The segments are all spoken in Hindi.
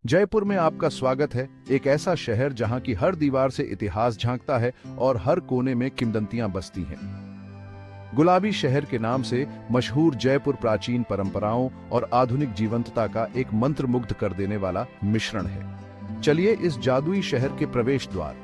जयपुर में आपका स्वागत है। एक ऐसा शहर जहां की हर दीवार से इतिहास झांकता है और हर कोने में किंवदंतियां बसती हैं। गुलाबी शहर के नाम से मशहूर जयपुर प्राचीन परंपराओं और आधुनिक जीवंतता का एक मंत्रमुग्ध कर देने वाला मिश्रण है। चलिए इस जादुई शहर के प्रवेश द्वार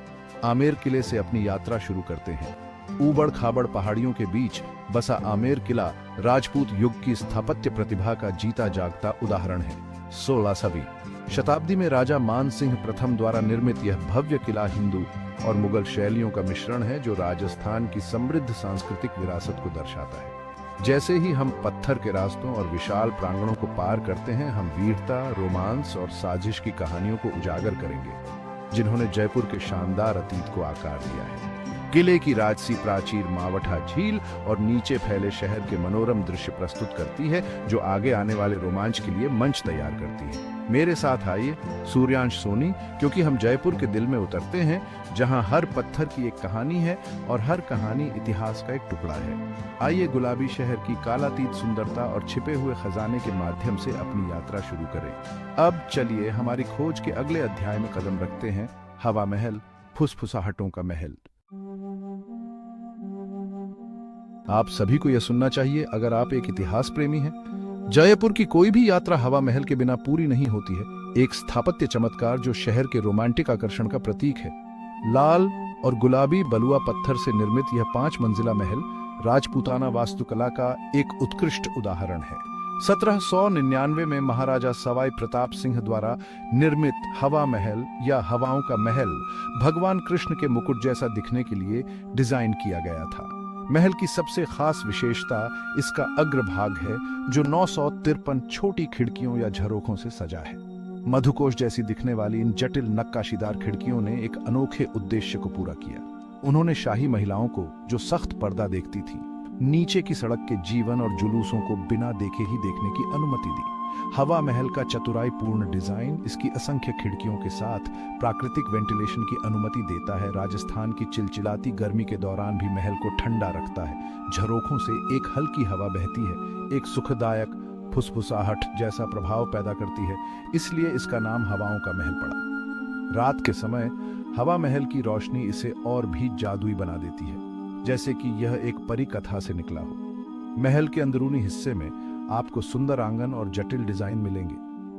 आमेर किले से अपनी यात्रा शुरू करते हैं। ऊबड़ खाबड़ पहाड़ियों के बीच बसा आमेर किला राजपूत युग की स्थापत्य प्रतिभा का जीता जागता उदाहरण है। 16वीं शताब्दी में राजा मान सिंह प्रथम द्वारा निर्मित यह भव्य किला हिंदू और मुगल शैलियों का मिश्रण है, जो राजस्थान की समृद्ध सांस्कृतिक विरासत को दर्शाता है। जैसे ही हम पत्थर के रास्तों और विशाल प्रांगणों को पार करते हैं, हम वीरता, रोमांस और साजिश की कहानियों को उजागर करेंगे, जिन्होंने जयपुर के शानदार अतीत को आकार दिया है। किले की राजसी प्राचीर मावठा झील और नीचे फैले शहर के मनोरम दृश्य प्रस्तुत करती है, जो आगे आने वाले रोमांच के लिए मंच तैयार करती है। मेरे साथ आइए सूर्यांश सोनी, क्योंकि हम जयपुर के दिल में उतरते हैं, जहां हर पत्थर की एक कहानी है और हर कहानी इतिहास का एक टुकड़ा है। आइए गुलाबी शहर की कालातीत सुंदरता और छिपे हुए खजाने के माध्यम से अपनी यात्रा शुरू करें। अब चलिए हमारी खोज के अगले अध्याय में कदम रखते हैं। हवा महल, फुसफुसाहटों का महल। आप सभी को यह सुनना चाहिए अगर आप एक इतिहास प्रेमी हैं। जयपुर की कोई भी यात्रा हवा महल के बिना पूरी नहीं होती है। एक स्थापत्य चमत्कार जो शहर के रोमांटिक आकर्षण का प्रतीक है। लाल और गुलाबी बलुआ पत्थर से निर्मित यह 5 मंजिला महल राजपूताना वास्तुकला का एक उत्कृष्ट उदाहरण है। 1799 में महाराजा सवाई प्रताप सिंह द्वारा निर्मित हवा महल या हवाओं का महल भगवान कृष्ण के मुकुट जैसा दिखने के लिए डिजाइन किया गया था। महल की सबसे खास विशेषता इसका अग्रभाग है, जो 953 छोटी खिड़कियों या झरोखों से सजा है। मधुकोश जैसी दिखने वाली इन जटिल नक्काशीदार खिड़कियों ने एक अनोखे उद्देश्य को पूरा किया। उन्होंने शाही महिलाओं को, जो सख्त पर्दा देखती थी, नीचे की सड़क के जीवन और जुलूसों को बिना देखे ही देखने की अनुमति दी। हवा महल का चतुराईपूर्ण डिजाइन इसकी असंख्य खिड़कियों के साथ प्राकृतिक वेंटिलेशन की अनुमति देता है। राजस्थान की चिलचिलाती गर्मी के दौरान भी महल को ठंडा रखता है। झरोखों से एक हल्की हवा बहती है, एक सुखदायक फुसफुसाहट जैसा प्रभाव पैदा करती है, इसलिए इसका नाम हवाओं का महल पड़ा। रात के समय हवा महल की रोशनी इसे और भी जादुई बना देती है, जैसे कि यह एक परी कथा से निकला हो। महल के अंदरूनी हिस्से में आपको सुंदर आंगन और जटिल डिजाइन मिलेंगे,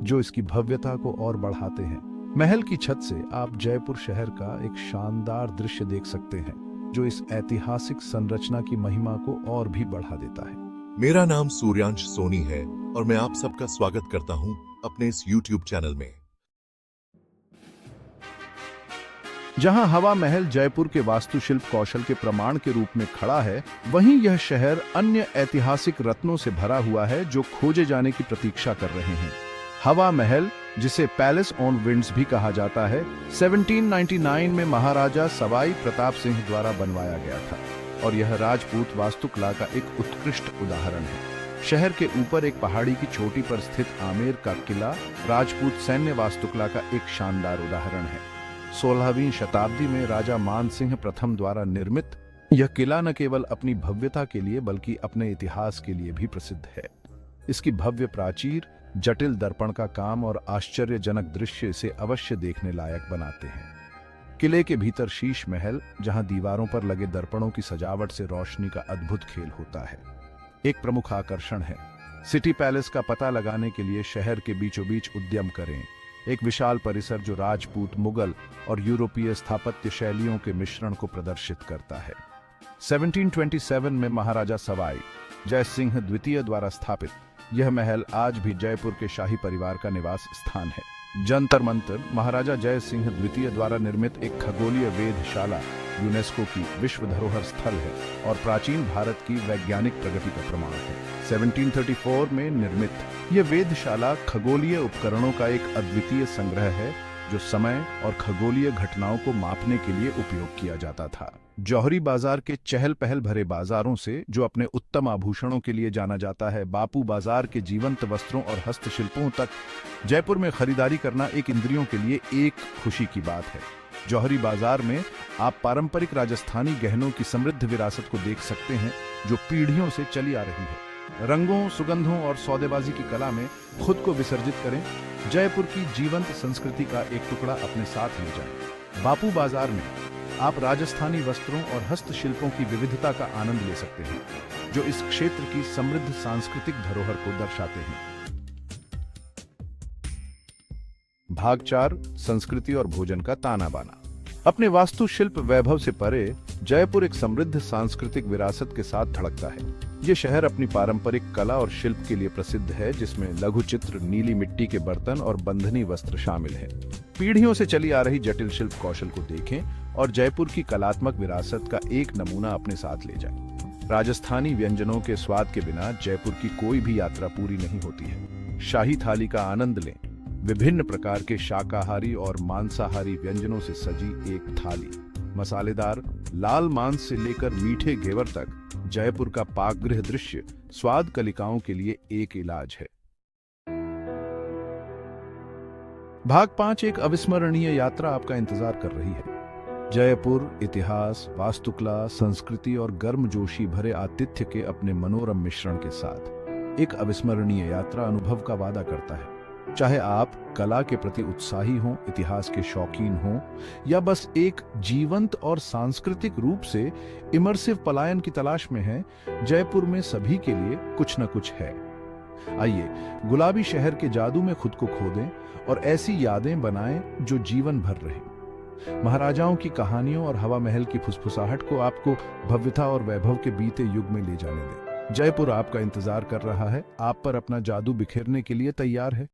जो इसकी भव्यता को और बढ़ाते हैं। महल की छत से आप जयपुर शहर का एक शानदार दृश्य देख सकते हैं, जो इस ऐतिहासिक संरचना की महिमा को और भी बढ़ा देता है। मेरा नाम सूर्यांश सोनी है और मैं आप सबका स्वागत करता हूं अपने इस YouTube चैनल में। जहां हवा महल जयपुर के वास्तुशिल्प कौशल के प्रमाण के रूप में खड़ा है, वहीं यह शहर अन्य ऐतिहासिक रत्नों से भरा हुआ है, जो खोजे जाने की प्रतीक्षा कर रहे हैं। हवा महल, जिसे पैलेस ऑन विंड्स भी कहा जाता है, 1799 में महाराजा सवाई प्रताप सिंह द्वारा बनवाया गया था और यह राजपूत वास्तुकला का एक उत्कृष्ट उदाहरण है। शहर के ऊपर एक पहाड़ी की चोटी पर स्थित आमेर का किला राजपूत सैन्य वास्तुकला का एक शानदार उदाहरण है। 16वीं शताब्दी में राजा मान सिंह प्रथम द्वारा निर्मित यह किला न केवल अपनी भव्यता के लिए बल्कि अपने इतिहास के लिए भी प्रसिद्ध है। इसकी भव्य प्राचीर, जटिल दर्पण का काम और आश्चर्यजनक दृश्य इसे अवश्य देखने लायक बनाते हैं। किले के भीतर शीश महल, जहां दीवारों पर लगे दर्पणों की सजावट से रोशनी का अद्भुत खेल होता है, एक प्रमुख आकर्षण है। सिटी पैलेस का पता लगाने के लिए शहर के बीचों बीच उद्यम करें। एक विशाल परिसर जो राजपूत, मुगल और यूरोपीय स्थापत्य शैलियों के मिश्रण को प्रदर्शित करता है। 1727 में महाराजा सवाई जय सिंह द्वितीय द्वारा स्थापित यह महल आज भी जयपुर के शाही परिवार का निवास स्थान है। जंतर मंतर महाराजा जय सिंह द्वितीय द्वारा निर्मित एक खगोलीय वेधशाला यूनेस्को की विश्व धरोहर स्थल है और प्राचीन भारत की वैज्ञानिक प्रगति का प्रमाण है। 1734 में निर्मित यह वेधशाला खगोलीय उपकरणों का एक अद्वितीय संग्रह है, जो समय और खगोलीय घटनाओं को मापने के लिए उपयोग किया जाता था। जौहरी बाजार के चहल पहल भरे बाजारों से, जो अपने उत्तम आभूषणों के लिए जाना जाता है, बापू बाजार के जीवंत वस्त्रों और हस्तशिल्पों तक, जयपुर में खरीदारी करना एक इंद्रियों के लिए एक खुशी की बात है। जौहरी बाजार में आप पारंपरिक राजस्थानी गहनों की समृद्ध विरासत को देख सकते हैं, जो पीढ़ियों से चली आ रही है। रंगों, सुगंधों और सौदेबाजी की कला में खुद को विसर्जित करें। जयपुर की जीवंत संस्कृति का एक टुकड़ा अपने साथ ले जाएं। बापू बाजार में आप राजस्थानी वस्त्रों और हस्तशिल्पों की विविधता का आनंद ले सकते हैं, जो इस क्षेत्र की समृद्ध सांस्कृतिक धरोहर को दर्शाते हैं। भाग 4, संस्कृति और भोजन का ताना बाना। अपने वास्तुशिल्प वैभव से परे जयपुर एक समृद्ध सांस्कृतिक विरासत के साथ धड़कता है। ये शहर अपनी पारंपरिक कला और शिल्प के लिए प्रसिद्ध है, जिसमें लघु चित्र, नीली मिट्टी के बर्तन और बंधनी वस्त्र शामिल हैं। पीढ़ियों से चली आ रही जटिल शिल्प कौशल को देखें और जयपुर की कलात्मक विरासत का एक नमूना अपने साथ ले जाएं। राजस्थानी व्यंजनों के स्वाद के बिना जयपुर की कोई भी यात्रा पूरी नहीं होती है। शाही थाली का आनंद लें। विभिन्न प्रकार के शाकाहारी और मांसाहारी व्यंजनों से सजी एक थाली, मसालेदार लाल मांस से लेकर मीठे घेवर तक, जयपुर का पाकगृह दृश्य स्वाद कलिकाओं के लिए एक इलाज है। भाग 5, एक अविस्मरणीय यात्रा आपका इंतजार कर रही है। जयपुर इतिहास, वास्तुकला, संस्कृति और गर्मजोशी भरे आतिथ्य के अपने मनोरम मिश्रण के साथ एक अविस्मरणीय यात्रा अनुभव का वादा करता है। चाहे आप कला के प्रति उत्साही हों, इतिहास के शौकीन हों, या बस एक जीवंत और सांस्कृतिक रूप से इमर्सिव पलायन की तलाश में हैं, जयपुर में सभी के लिए कुछ न कुछ है। आइए गुलाबी शहर के जादू में खुद को खो दें और ऐसी यादें बनाएं जो जीवन भर रहें। महाराजाओं की कहानियों और हवा महल की फुसफुसाहट को आपको भव्यता और वैभव के बीते युग में ले जाने दें। जयपुर आपका इंतजार कर रहा है, आप पर अपना जादू बिखेरने के लिए तैयार है।